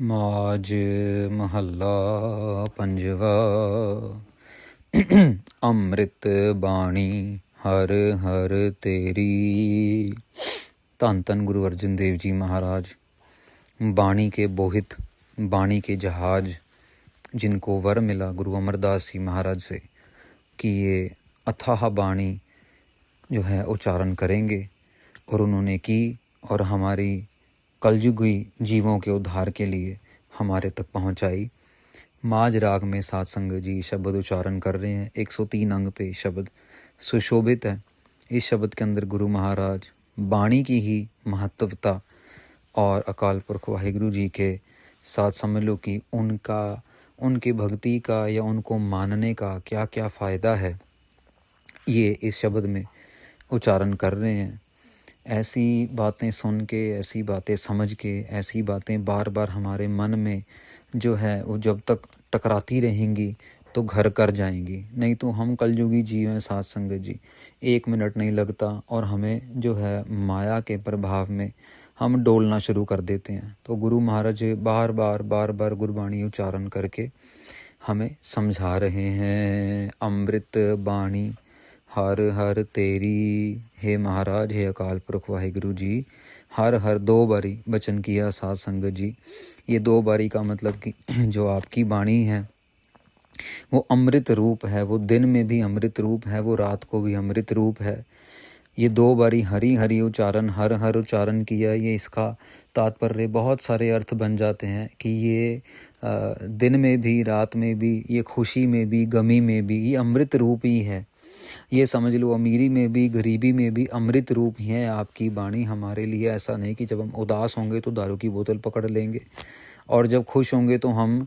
माज महला पंजवा। ਅੰਮ੍ਰਿਤ ਬਾਣੀ ਹਰ ਹਰ ਤੇਰੀ। ਧੰਨ ਧੰਨ ਗੁਰੂ अर्जुन देव जी महाराज, बाणी के बोहित, बाणी के जहाज, जिनको वर मिला गुरु अमरदास जी महाराज से कि ये अथाह बाणी जो है उच्चारण करेंगे, और उन्होंने की और हमारी कलयुगी जीवों के उद्धार के लिए हमारे तक पहुंचाई। माज राग में सात संग जी शब्द उच्चारण कर रहे हैं। 103 अंग पे शब्द सुशोभित है। इस शब्द के अंदर गुरु महाराज बाणी की ही महत्वता और अकाल पुरख वाहिगुरु जी के साथ समझ लो कि उनकी भक्ति का या उनको मानने का क्या क्या फ़ायदा है, ये इस शब्द में उच्चारण कर रहे हैं। ऐसी बातें सुन के, ऐसी बातें समझ के, ऐसी बातें बार बार हमारे मन में जो है वो जब तक टकराती रहेंगी तो घर कर जाएंगी। नहीं तो हम कलयुगी जीव हैं साथ संगत जी, 1 मिनट नहीं लगता और हमें जो है माया के प्रभाव में हम डोलना शुरू कर देते हैं। तो गुरु महाराज बार बार गुरबाणी उच्चारण करके हमें समझा रहे हैं। अमृत बाणी हर हर तेरी। हे महाराज, हे अकाल पुरख वाहिगुरु जी, हर हर 2 बारी वचन किया साध संगत जी। ये 2 बारी का मतलब कि जो आपकी बाणी है वो अमृत रूप है, वो दिन में भी अमृत रूप है, वो रात को भी अमृत रूप है। ये 2 बारी हरि हरि उच्चारण, हर हर उच्चारण किया, ये इसका तात्पर्य बहुत सारे अर्थ बन जाते हैं कि ये दिन में भी, रात में भी, ये खुशी में भी, गमी में भी, ये अमृत रूप ही है। ये समझ लो अमीरी में भी, गरीबी में भी अमृत रूप ही है आपकी बाणी हमारे लिए। ऐसा नहीं कि जब हम उदास होंगे तो दारू की बोतल पकड़ लेंगे और जब खुश होंगे तो हम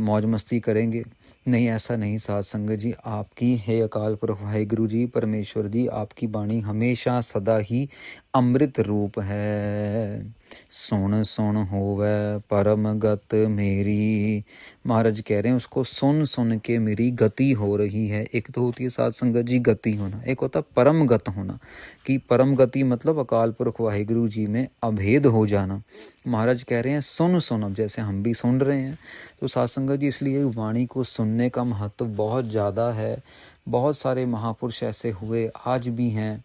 मौज मस्ती करेंगे। नहीं, ऐसा नहीं साध संगत जी। आपकी हे अकाल पुरख वाहिगुरु जी, परमेश्वर जी, आपकी बाणी हमेशा सदा ही अमृत रूप है। सुन सुन होवे परम गत मेरी। महाराज कह रहे हैं उसको सुन सुन के मेरी गति हो रही है। एक तो होती है साध संगत जी गति होना, एक होता परम गत होना, कि परम गति मतलब अकाल पुरख वाहिगुरु जी में अभेद हो जाना। महाराज कह रहे हैं सुन सुन, अब जैसे हम भी सुन रहे हैं तो साध संगत जी, इसलिए वाणी को सुनने का महत्व बहुत ज़्यादा है। बहुत सारे महापुरुष ऐसे हुए, आज भी हैं,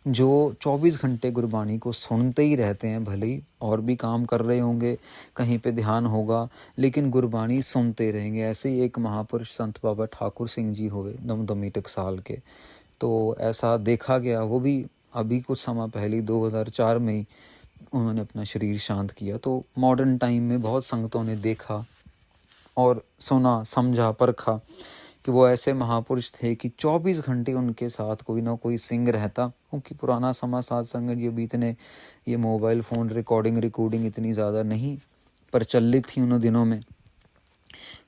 जो 24 घंटे गुरबाणी को सुनते ही रहते हैं। भले ही और भी काम कर रहे होंगे, कहीं पे ध्यान होगा, लेकिन गुरबाणी सुनते रहेंगे। ऐसे ही एक महापुरुष संत बाबा ठाकुर सिंह जी हुए, दमदमी टकसाल के। तो ऐसा देखा गया, वो भी अभी कुछ समय पहले 2004 में ही उन्होंने अपना शरीर शांत किया। तो मॉडर्न टाइम में बहुत संगतों ने देखा और सुना, समझा, परखा कि वो ऐसे महापुरुष थे कि 24 घंटे उनके साथ कोई ना कोई सिंह रहता। क्योंकि पुराना समा साध संगत जी, अभी इतने ये मोबाइल फ़ोन रिकॉर्डिंग इतनी ज़्यादा नहीं प्रचलित थी उन दिनों में।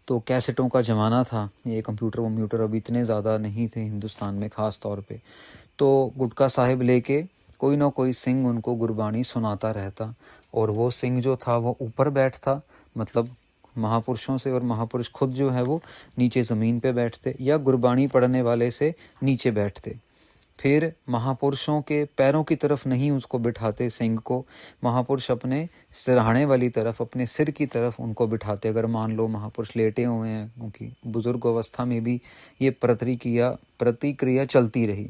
तो कैसेटों का ज़माना था, ये कंप्यूटर अभी इतने ज़्यादा नहीं थे हिंदुस्तान में ख़ास तौर पे। तो गुटका साहिब लेके कोई ना कोई सिंह उनको गुरबाणी सुनाता रहता, और वो सिंह जो था वो ऊपर बैठता, मतलब महापुरुषों से, और महापुरुष खुद जो है वो नीचे ज़मीन पे बैठते या गुरबाणी पढ़ने वाले से नीचे बैठते। फिर महापुरुषों के पैरों की तरफ नहीं उसको बिठाते सिंह को, महापुरुष अपने सिरहाने वाली तरफ, अपने सिर की तरफ उनको बिठाते। अगर मान लो महापुरुष लेटे हुए हैं, क्योंकि बुजुर्ग अवस्था में भी ये प्रतिक्रिया चलती रही,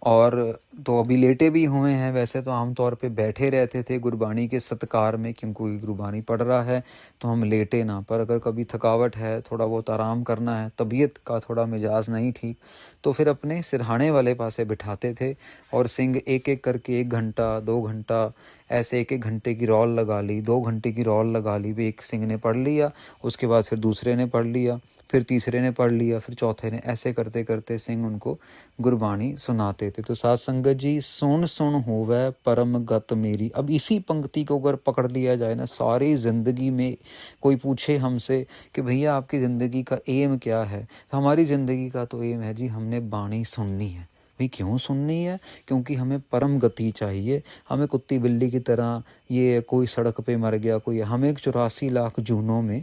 और तो अभी लेटे भी हुए हैं। वैसे तो आमतौर पे बैठे रहते थे गुरबाणी के सत्कार में, क्योंकि गुरबाणी पढ़ रहा है तो हम लेटे ना। पर अगर कभी थकावट है, थोड़ा बहुत आराम करना है, तबीयत का थोड़ा मिजाज नहीं ठीक, तो फिर अपने सिरहाने वाले पासे बिठाते थे, और सिंह एक एक करके 1 घंटा 2 घंटा ऐसे 1 घंटे की रौल लगा ली, 2 घंटे की रौल लगा ली, भी एक सिंह ने पढ़ लिया, उसके बाद फिर दूसरे ने पढ़ लिया, फिर तीसरे ने पढ़ लिया, फिर चौथे ने, ऐसे करते करते सिंह उनको गुरबाणी सुनाते थे। तो साध संगत जी, सुन सुन होवे परम गत मेरी। अब इसी पंक्ति को अगर पकड़ लिया जाए ना, सारी ज़िंदगी में कोई पूछे हमसे कि भैया आपकी ज़िंदगी का एम क्या है, तो हमारी ज़िंदगी का तो एम है जी, हमने बाणी सुननी है। भाई क्यों सुननी है? क्योंकि हमें परम गति चाहिए। हमें कुत्ती बिल्ली की तरह ये कोई सड़क पे मर गया कोई, हमें 84 लाख जूनों में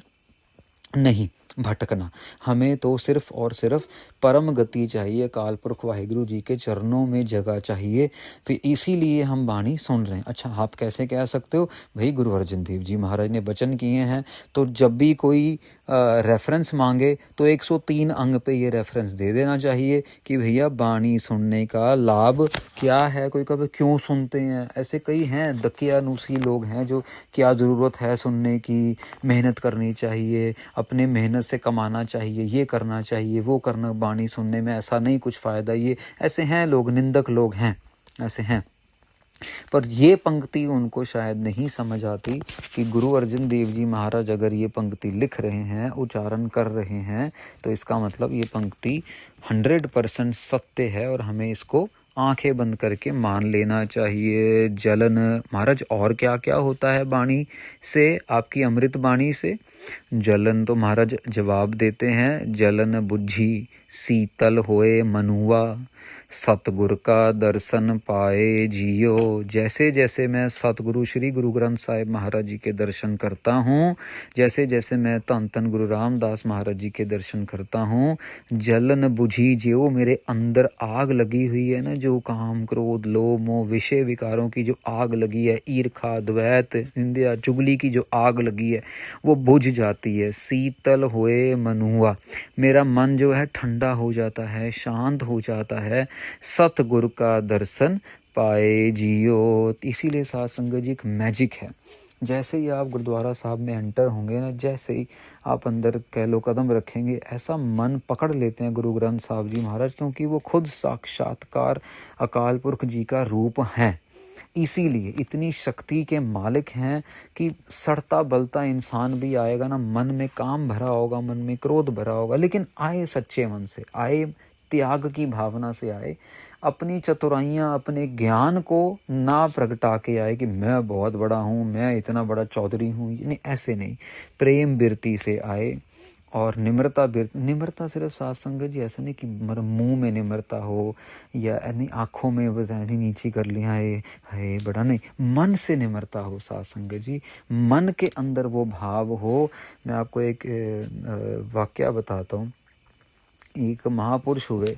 नहीं भटकना। हमें तो सिर्फ और सिर्फ परम गति चाहिए, अकाल पुरख वाहिगुरु जी के चरणों में जगह चाहिए, फिर इसीलिए हम बाणी सुन रहे हैं। अच्छा, आप कैसे कह सकते हो भाई? गुरु अर्जन देव जी महाराज ने वचन किए हैं, तो जब भी कोई रेफरेंस मांगे तो 103 अंग पे ये रेफरेंस दे देना चाहिए कि भैया बाणी सुनने का लाभ क्या है। कोई कभी क्यों सुनते हैं, ऐसे कई हैं दकियानूसी लोग हैं जो क्या ज़रूरत है सुनने की, मेहनत करनी चाहिए, अपने मेहनत से कमाना चाहिए, ये करना चाहिए, वो करना, बाणी सुनने में ऐसा नहीं कुछ फ़ायदा, ये ऐसे हैं लोग, निंदक लोग हैं, ऐसे हैं। पर ये पंक्ति उनको शायद नहीं समझ आती कि गुरु अर्जन देव जी महाराज अगर ये पंक्ति लिख रहे हैं, उच्चारण कर रहे हैं, तो इसका मतलब ये पंक्ति 100% सत्य है और हमें इसको आंखें बंद करके मान लेना चाहिए। जलन महाराज, और क्या क्या होता है बाणी से, आपकी अमृत बाणी से? जलन तो महाराज जवाब देते हैं, जलन बुझी शीतल होए मनुआ, सतगुर का दर्शन पाए जियो। जैसे जैसे मैं सतगुरु श्री गुरु ग्रंथ साहिब महाराज जी के दर्शन करता हूँ, जैसे जैसे मैं धन धन गुरु रामदास महाराज जी के दर्शन करता हूँ, जलन बुझी, जो मेरे अंदर आग लगी हुई है ना, जो काम क्रोध लोभ मोह विषय विकारों की जो आग लगी है, ईर्खा द्वैत निंदा चुगली की जो आग लगी है, वो बुझ जाती है। शीतल होए मनुआ, मेरा मन जो है ठंडा हो जाता है, शांत हो जाता है। सतगुरु का दर्शन पाए जियो। इसीलिए साध संगत जी एक मैजिक है। जैसे ही आप गुरुद्वारा साहब में एंटर होंगे ना, जैसे ही आप अंदर कह लो कदम रखेंगे, ऐसा मन पकड़ लेते हैं गुरु ग्रंथ साहब जी महाराज, क्योंकि वो खुद साक्षात्कार अकाल पुरख जी का रूप हैं। इसीलिए इतनी शक्ति के मालिक हैं कि सड़ता बलता इंसान भी आएगा ना, मन में काम भरा होगा, मन में क्रोध भरा होगा, लेकिन आए सच्चे मन से, आए त्याग की भावना से आए, अपनी चतुराइयाँ अपने ज्ञान को ना प्रगटा के आए कि मैं बहुत बड़ा हूँ, मैं इतना बड़ा चौधरी हूँ, नहीं, ऐसे नहीं, प्रेम बिरती से आए। और निम्रता सिर्फ साध संगत जी ऐसा नहीं कि मुंह में निम्रता हो या नहीं आँखों में बस ऐसी नीची कर लिया है बड़ा, नहीं, मन से निम्रता हो साध संगत जी, मन के अंदर वो भाव हो। मैं आपको एक वाक्या बताता हूँ। एक महापुरुष हुए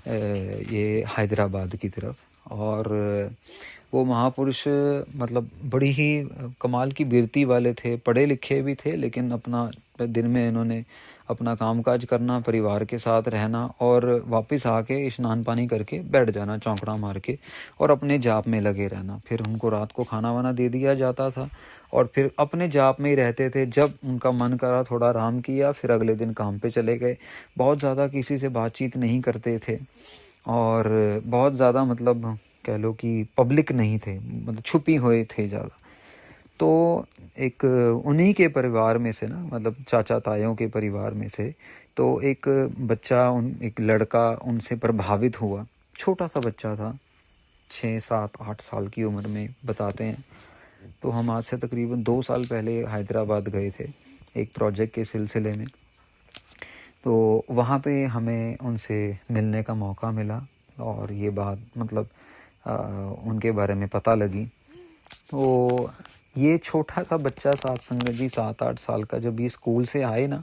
ये हैदराबाद की तरफ, और वो महापुरुष मतलब बड़ी ही कमाल की बिरती वाले थे, पढ़े लिखे भी थे, लेकिन अपना दिन में इन्होंने अपना कामकाज करना, परिवार के साथ रहना और वापस आके स्नान पानी करके बैठ जाना चौंकड़ा मार के और अपने जाप में लगे रहना। फिर उनको रात को खाना वाना दे दिया जाता था और फिर अपने जाप में ही रहते थे। जब उनका मन करा थोड़ा आराम किया, फिर अगले दिन काम पे चले गए। बहुत ज़्यादा किसी से बातचीत नहीं करते थे और बहुत ज़्यादा मतलब कह लो कि पब्लिक नहीं थे, मतलब छुपी हुए थे ज़्यादा। तो एक उन्हीं के परिवार में से ना, मतलब चाचा तायों के परिवार में से, तो एक बच्चा एक लड़का उनसे प्रभावित हुआ। छोटा सा बच्चा था, 6, 7, 8 साल की उम्र में बताते हैं। तो हम आज से तकरीबन 2 साल पहले हैदराबाद गए थे एक प्रोजेक्ट के सिलसिले में। तो वहाँ पे हमें उनसे मिलने का मौका मिला और ये बात मतलब उनके बारे में पता लगी। तो ये छोटा सा बच्चा साथ संगत जी 7-8 साल का, जब ये स्कूल से आए ना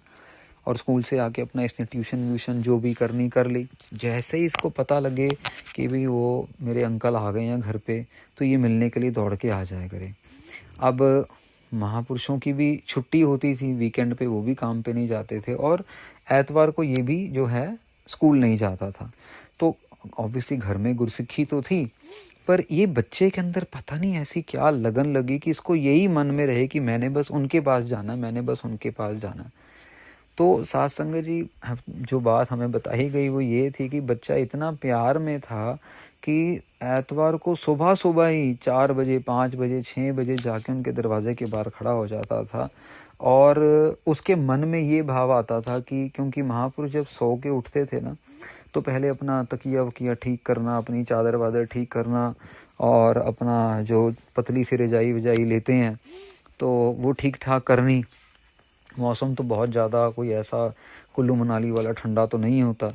और स्कूल से आके अपना इसने ट्यूशन जो भी करनी कर ली, जैसे ही इसको पता लगे कि भाई वो मेरे अंकल आ गए हैं घर पे, तो ये मिलने के लिए दौड़ के आ जाया करे। अब महापुरुषों की भी छुट्टी होती थी वीकेंड पे, वो भी काम पे नहीं जाते थे और एतवार को ये भी जो है स्कूल नहीं जाता था। तो ऑब्वियसली घर में गुरसिक्खी तो थी, पर ये बच्चे के अंदर पता नहीं ऐसी क्या लगन लगी कि इसको यही मन में रहे कि मैंने बस उनके पास जाना, मैंने बस उनके पास जाना। तो साथ संगत जी जो बात हमें बताई गई वो ये थी कि बच्चा इतना प्यार में था कि एतवार को सुबह सुबह ही 4 बजे 5 बजे 6 बजे जाके उनके दरवाजे के बाहर खड़ा हो जाता था और उसके मन में ये भाव आता था कि क्योंकि महापुरुष जब सो के उठते थे ना, तो पहले अपना तकिया वकिया ठीक करना, अपनी चादर वादर ठीक करना और अपना जो पतली सी रजाई वजाई लेते हैं तो वो ठीक ठाक करनी। मौसम तो बहुत ज़्यादा कोई ऐसा कुल्लू मनाली वाला ठंडा तो नहीं होता,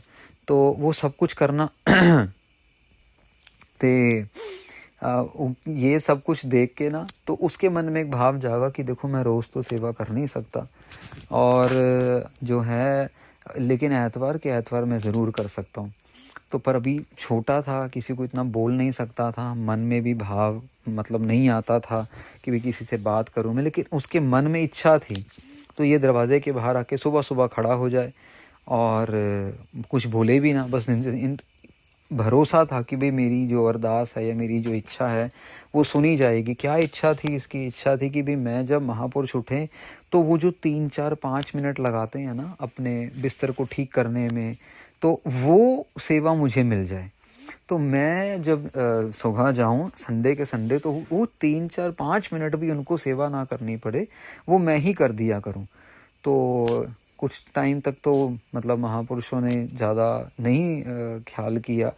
तो वो सब कुछ करना ते ये सब कुछ देख के ना, तो उसके मन में एक भाव जागा कि देखो मैं रोज़ तो सेवा कर नहीं सकता और जो है लेकिन एतवार के एतवार मैं ज़रूर कर सकता हूँ। तो पर अभी छोटा था, किसी को इतना बोल नहीं सकता था, मन में भी भाव मतलब नहीं आता था कि भाई किसी से बात करूँ मैं, लेकिन उसके मन में इच्छा थी। तो ये दरवाजे के बाहर आके सुबह सुबह खड़ा हो जाए और कुछ बोले भी ना, बस भरोसा था कि भाई मेरी जो अरदास है या मेरी जो इच्छा है वो सुनी जाएगी। क्या इच्छा थी इसकी? इच्छा थी कि भाई मैं जब महापुरुष उठें तो वो जो 3-4-5 मिनट लगाते हैं ना अपने बिस्तर को ठीक करने में, तो वो सेवा मुझे मिल जाए। तो मैं जब सुबह जाऊं संडे के संडे, तो वो 3-4-5 मिनट भी उनको सेवा ना करनी पड़े, वो मैं ही कर दिया करूं। तो कुछ टाइम तक तो मतलब महापुरुषों ने ज़्यादा नहीं ख्याल किया,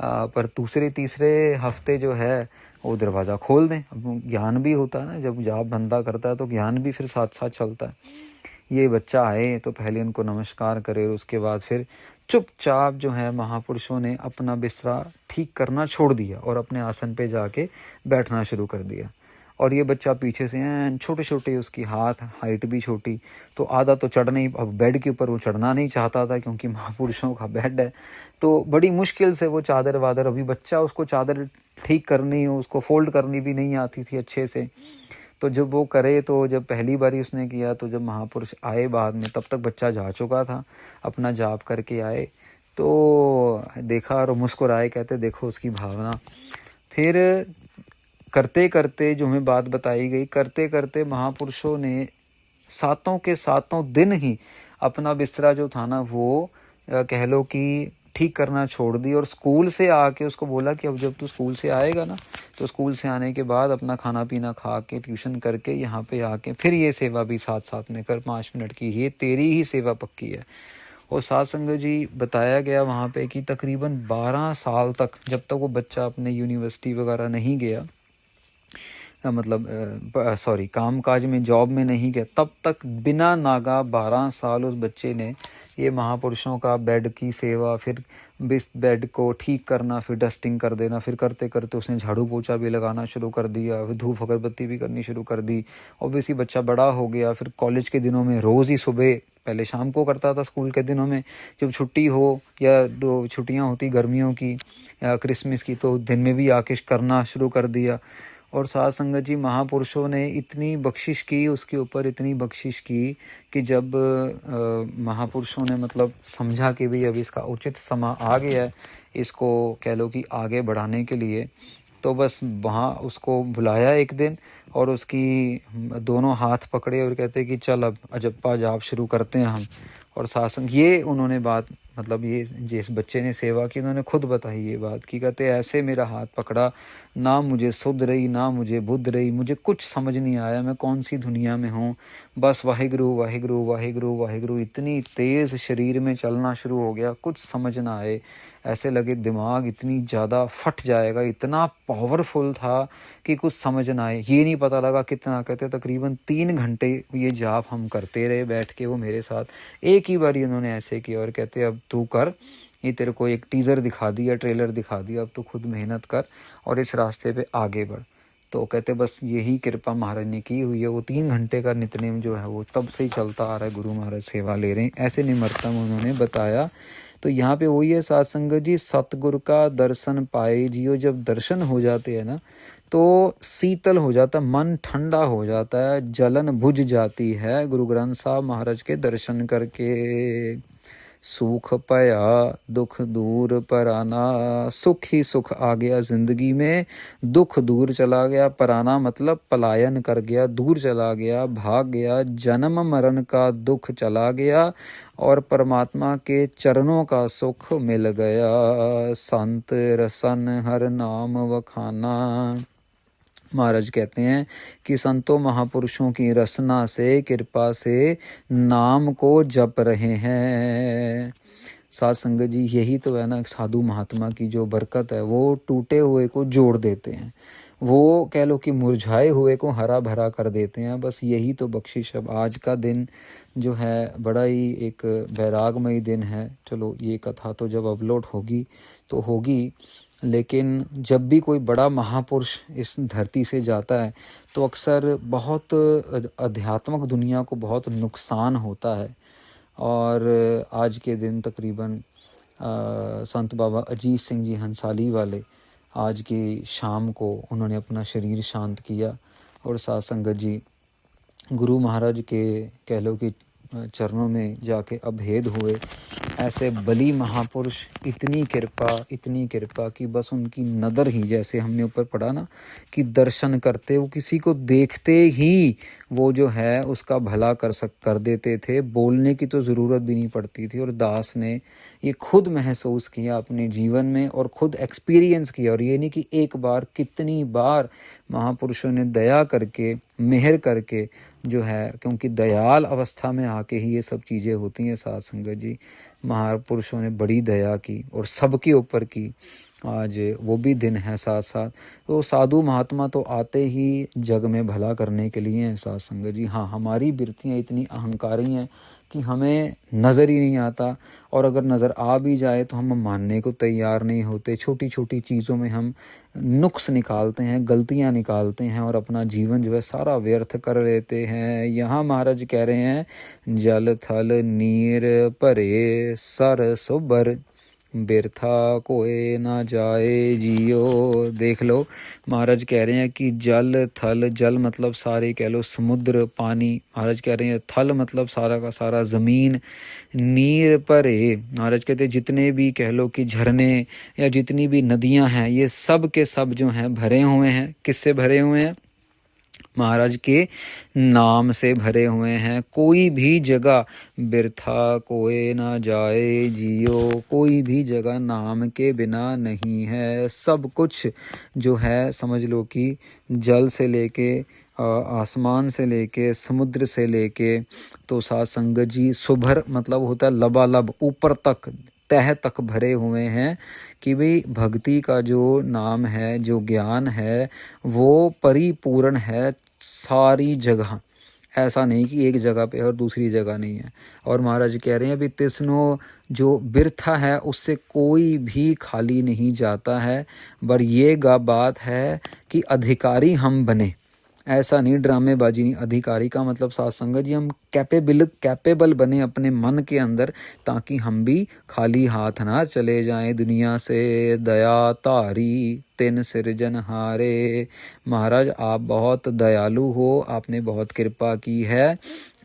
पर दूसरे तीसरे हफ्ते जो है वो दरवाज़ा खोल दें। अब ज्ञान भी होता है ना, जब जाप बंदा करता है तो ज्ञान भी फिर साथ साथ चलता है। ये बच्चा आए तो पहले उनको नमस्कार करे और उसके बाद फिर चुपचाप जो है महापुरुषों ने अपना बिस्तरा ठीक करना छोड़ दिया और अपने आसन पे जाके बैठना शुरू कर दिया। और ये बच्चा पीछे से छोटे छोटे, उसकी हाथ हाइट भी छोटी, तो आधा तो चढ़ नहीं, अब बेड के ऊपर वो चढ़ना नहीं चाहता था क्योंकि महापुरुषों का बेड है। तो बड़ी मुश्किल से वो चादर वादर, अभी बच्चा, उसको चादर ठीक करनी, उसको फोल्ड करनी भी नहीं आती थी अच्छे से। तो जब वो करे, तो जब पहली बारी उसने किया, तो जब महापुरुष आए बाद में, तब तक बच्चा जा चुका था, अपना जाप करके आए, तो देखा और मुस्कुराए, कहते देखो उसकी भावना। फिर करते करते जो हमें बात बताई गई, करते करते महापुरुषों ने सातों के सातों दिन ही अपना बिस्तरा जो था ना वो कह लो कि ठीक करना छोड़ दी। और स्कूल से आके उसको बोला कि अब जब तू स्कूल से आएगा ना, तो स्कूल से आने के बाद अपना खाना पीना खा के ट्यूशन करके यहाँ पे आके फिर ये सेवा भी साथ साथ में कर 5 मिनट की, ये तेरी ही सेवा पक्की है। और साथ संगत जी बताया गया वहाँ पे कि तकरीबन 12 साल तक, जब तक वो बच्चा अपने यूनिवर्सिटी वगैरह नहीं गया, मतलब सॉरी काम काज में जॉब में नहीं गया, तब तक बिना नागा 12 साल उस बच्चे ने ये महापुरुषों का बेड की सेवा, फिर बेड को ठीक करना, फिर डस्टिंग कर देना, फिर करते करते उसने झाड़ू पोछा भी लगाना शुरू कर दिया, फिर धूप अगरबत्ती भी करनी शुरू कर दी। ऑब्वियसली बच्चा बड़ा हो गया, फिर कॉलेज के दिनों में रोज़ ही सुबह, पहले शाम को करता था, स्कूल के दिनों में जब छुट्टी हो या 2 छुट्टियाँ होती गर्मियों की या क्रिसमस की, तो दिन में भी आके करना शुरू कर दिया। और साथ संगत जी महापुरुषों ने इतनी बख्शिश की उसके ऊपर, इतनी बख्शिश की कि जब महापुरुषों ने मतलब समझा कि भाई अब इसका उचित समय आ गया है इसको कह लो कि आगे बढ़ाने के लिए, तो बस वहाँ उसको बुलाया एक दिन और उसकी दोनों हाथ पकड़े और कहते कि चल अब अजप्पा जाप शुरू करते हैं हम। और सासंग ये उन्होंने बात, मतलब ये जिस बच्चे ने सेवा की उन्होंने खुद बताई ये बात कि कहते ऐसे मेरा हाथ पकड़ा, ना मुझे सुध रही ना मुझे बुध रही, मुझे कुछ समझ नहीं आया मैं कौन सी दुनिया में हूँ, बस वाहिगुरु वाहिगुरु वाहिगुरु वाहिगुरु, इतनी तेज़ शरीर में चलना शुरू हो गया, कुछ समझ ना आए, ऐसे लगे दिमाग इतनी ज़्यादा फट जाएगा, इतना पावरफुल था कि कुछ समझ ना आए। ये नहीं पता लगा कितना, कहते तकरीबन 3 घंटे ये जाप हम करते रहे बैठ के, वो मेरे साथ। एक ही बारी उन्होंने ऐसे किया और कहते अब तू कर, ये तेरे को एक टीज़र दिखा दिया, ट्रेलर दिखा दिया, अब तू खुद मेहनत कर और इस रास्ते पे आगे बढ़। तो कहते बस यही कृपा महाराज ने की हुई है। वो 3 घंटे का नित्यनेम जो है वो तब से ही चलता आ रहा है, गुरु महाराज सेवा ले रहे हैं, ऐसे निमरता में उन्होंने बताया। तो यहाँ पे वही है साथ संगत जी, सतगुर का दर्शन पाए जियो, जब दर्शन हो जाते हैं ना तो शीतल हो जाता, मन ठंडा हो जाता है, जलन बुझ जाती है गुरु ग्रंथ साहब महाराज के दर्शन करके। सुख पया दुख दूर पराना, सुख ही सुख आ गया जिंदगी में, दुख दूर चला गया, पराना मतलब पलायन कर गया, दूर चला गया, भाग गया, जन्म मरण का दुख चला गया और परमात्मा के चरणों का सुख मिल गया। संत रसन हर नाम वखाना, महाराज कहते हैं कि संतों महापुरुषों की रसना से, कृपा से नाम को जप रहे हैं। साथ संगत जी यही तो है ना, साधु महात्मा की जो बरकत है, वो टूटे हुए को जोड़ देते हैं, वो कह लो कि मुरझाए हुए को हरा भरा कर देते हैं। बस यही तो बख्शिश। अब आज का दिन जो है बड़ा ही एक वैरागमयी दिन है। चलो ये कथा तो जब अपलोड होगी तो होगी, लेकिन जब भी कोई बड़ा महापुरुष इस धरती से जाता है तो अक्सर बहुत आध्यात्मिक दुनिया को बहुत नुकसान होता है। और आज के दिन तकरीबन संत बाबा अजीत सिंह जी हंसाली वाले आज की शाम को उन्होंने अपना शरीर शांत किया। और साथ संगत जी गुरु महाराज के कह लो कि चरणों में जाके अभेद हुए। ऐसे बली महापुरुष, इतनी कृपा कि बस उनकी नज़र ही, जैसे हमने ऊपर पढ़ा ना कि दर्शन करते, वो किसी को देखते ही वो जो है उसका भला कर देते थे। बोलने की तो ज़रूरत भी नहीं पड़ती थी। और दास ने ये खुद महसूस किया अपने जीवन में और खुद एक्सपीरियंस किया। और ये नहीं कि एक बार, कितनी बार महापुरुषों ने दया करके, मेहर करके जो है, क्योंकि दयाल अवस्था में आके ही ये सब चीज़ें होती हैं। साथ संगत जी महापुरुषों ने बड़ी दया की और सबके ऊपर की। आज वो भी दिन है। साथ साथ तो साधु महात्मा तो आते ही जग में भला करने के लिए हैं। साथ संगत जी हाँ, हमारी वृत्तियाँ इतनी अहंकारी हैं कि हमें नज़र ही नहीं आता। और अगर नज़र आ भी जाए तो हम मानने को तैयार नहीं होते। छोटी छोटी चीज़ों में हम नुक्स निकालते हैं, गलतियां निकालते हैं और अपना जीवन जो है सारा व्यर्थ कर लेते हैं। यहाँ महाराज कह रहे हैं, जल थल नीर परे सर सुबर, बिरथा कोए ना जाए जियो। देख लो, महाराज कह रहे हैं कि जल थल, जल मतलब सारे कह लो समुद्र, पानी। महाराज कह रहे हैं थल मतलब सारा का सारा ज़मीन। नीर परे, महाराज कहते हैं जितने भी कह लो कि झरने या जितनी भी नदियां हैं, ये सब के सब जो हैं भरे हुए हैं। किससे भरे हुए हैं? महाराज के नाम से भरे हुए हैं। कोई भी जगह बिरथा कोए ना जाए जियो, कोई भी जगह नाम के बिना नहीं है। सब कुछ जो है समझ लो कि जल से लेके आसमान से लेके समुद्र से लेके तो साथ संगत जी सुभर मतलब होता है लबालब, ऊपर तक तह तक भरे हुए हैं कि भाई भक्ति का जो नाम है, जो ज्ञान है, वो परिपूर्ण है सारी जगह। ऐसा नहीं कि एक जगह पे और दूसरी जगह नहीं है। और महाराज कह रहे हैं अभी तिस्नो जो बिरथा है उससे कोई भी खाली नहीं जाता है। पर ये बात है कि अधिकारी हम बने, ऐसा नहीं ड्रामेबाजी नहीं। अधिकारी का मतलब साथ संगत जी हम कैपेबल बने अपने मन के अंदर, ताकि हम भी खाली हाथ ना चले जाएं दुनिया से। दया तारी तिन सिरजनहारे, महाराज आप बहुत दयालु हो, आपने बहुत कृपा की है।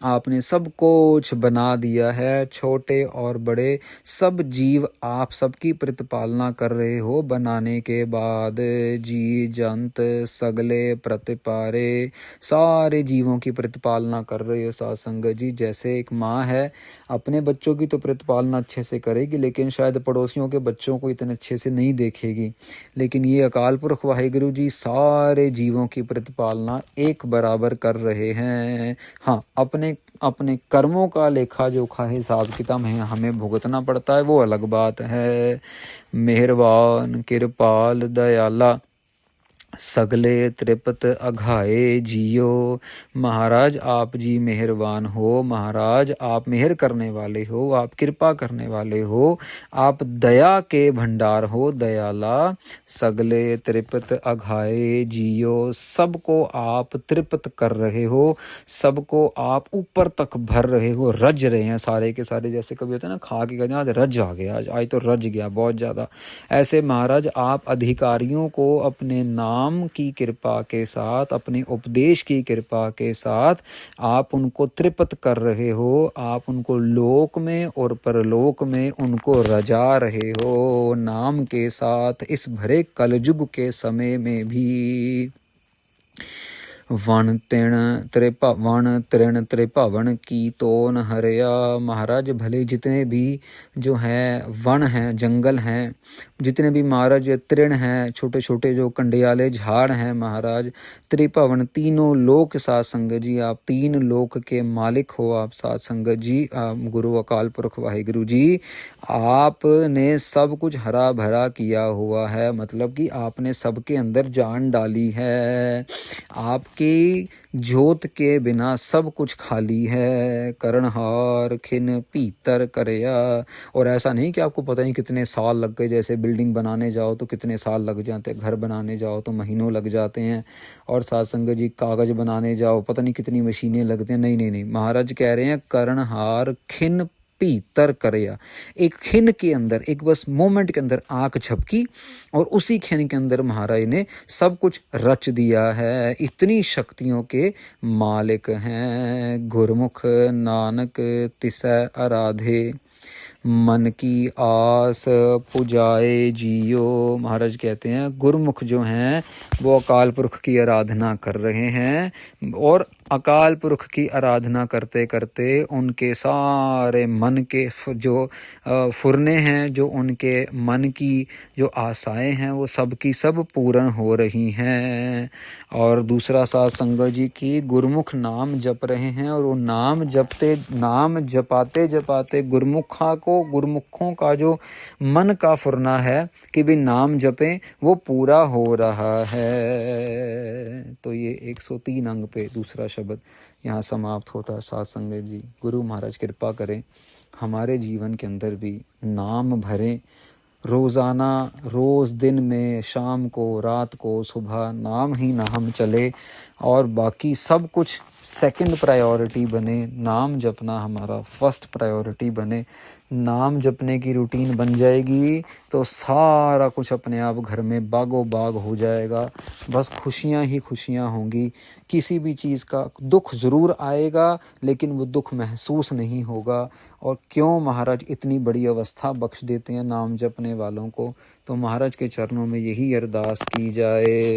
आपने सब कुछ बना दिया है, छोटे और बड़े सब जीव आप सबकी प्रतिपालना कर रहे हो। बनाने के बाद जी जंत सगले प्रतिपारे, सारे जीवों की प्रतिपालना कर रहे हो। साथ संगत जी जैसे एक माँ है अपने बच्चों की तो प्रतिपालना अच्छे से करेगी, लेकिन शायद पड़ोसियों के बच्चों को इतने अच्छे से नहीं देखेगी। लेकिन ये अकाल पुरख वाहिगुरु जी सारे जीवों की प्रतिपालना एक बराबर कर रहे हैं। हाँ, अपने अपने कर्मों का लेखा जोखा हिसाब किताब है हमें भुगतना पड़ता है, वो अलग बात है। मेहरबान कृपाल दयाला सगले त्रिपत अघाए जियो, महाराज आप जी मेहरबान हो। महाराज आप मेहर करने वाले हो, आप कृपा करने वाले हो, आप दया के भंडार हो। दयाला सगले त्रिपत अघाए जियो, सबको आप त्रिपत कर रहे हो, सबको आप ऊपर तक भर रहे हो, रज रहे हैं सारे के सारे। जैसे कभी होता है ना खा के कहते हैं आज रज आ गया, आज तो रज गया बहुत ज़्यादा। ऐसे महाराज आप अधिकारियों को अपने नाम की कृपा के साथ, अपने उपदेश की कृपा के साथ आप उनको त्रिपत कर रहे हो। आप उनको लोक में और परलोक में उनको रजा रहे हो नाम के साथ, इस भरे कलयुग के समय में भी। वन तृण त्रिभवन की तोन हरिया, महाराज भले जितने भी जो हैं वन हैं, जंगल हैं, जितने भी महाराज तृण हैं, छोटे छोटे जो कंडियाले झाड़ हैं, महाराज त्रिभवन तीनों लोक। साथ संगत जी आप तीन लोक के मालिक हो। आप साथ संगत जी गुरु अकाल पुरख वाहिगुरु जी आपने सब कुछ हरा भरा किया हुआ है, मतलब कि आपने सबके अंदर जान डाली है। आपकी जोत के बिना सब कुछ खाली है। करणहार खिन पीतर करया, और ऐसा नहीं कि आपको पता नहीं कितने साल लग गए। जैसे बिल्डिंग बनाने जाओ तो कितने साल लग जाते हैं, घर बनाने जाओ तो महीनों लग जाते हैं, और साथ संगत जी कागज बनाने जाओ पता नहीं कितनी मशीनें लगती हैं। नहीं नहीं नहीं, महाराज कह रहे हैं करणहार खिन भीतर करया। एक खिन के अंदर, एक बस मोमेंट के अंदर आँख झपकी और उसी खिन के अंदर महाराज ने सब कुछ रच दिया है। इतनी शक्तियों के मालिक हैं। गुरमुख नानक तिसै आराधे, मन की आस पुजाए जियो। महाराज कहते हैं गुरमुख जो हैं वो अकाल पुरख की आराधना कर रहे हैं और अकाल पुरख की आराधना करते करते उनके सारे मन के जो फुरने हैं, जो उनके मन की जो आशाएं हैं वो सब की सब पूर्ण हो रही हैं। और दूसरा साथ संगत जी की गुरमुख नाम जप रहे हैं और वो नाम जपाते जपाते गुरमुखों का जो मन का फुरना है कि भी नाम जपें वो पूरा हो रहा है। तो ये 103 अंग पे दूसरा शब्द यहाँ समाप्त होता है। साथ संगत जी गुरु महाराज कृपा करें हमारे जीवन के अंदर भी नाम भरें। रोज़ाना, रोज़ दिन में, शाम को, रात को, सुबह नाम ही नाम चले और बाकी सब कुछ सेकंड प्रायोरिटी बने। नाम जपना हमारा फर्स्ट प्रायोरिटी बने। नाम जपने की रूटीन बन जाएगी तो सारा कुछ अपने आप घर में बागो बाग हो जाएगा। बस खुशियाँ ही खुशियाँ होंगी। किसी भी चीज़ का दुख ज़रूर आएगा लेकिन वो दुख महसूस नहीं होगा। और क्यों महाराज इतनी बड़ी अवस्था बख्श देते हैं नाम जपने वालों को। तो महाराज के चरणों में यही अरदास की जाए।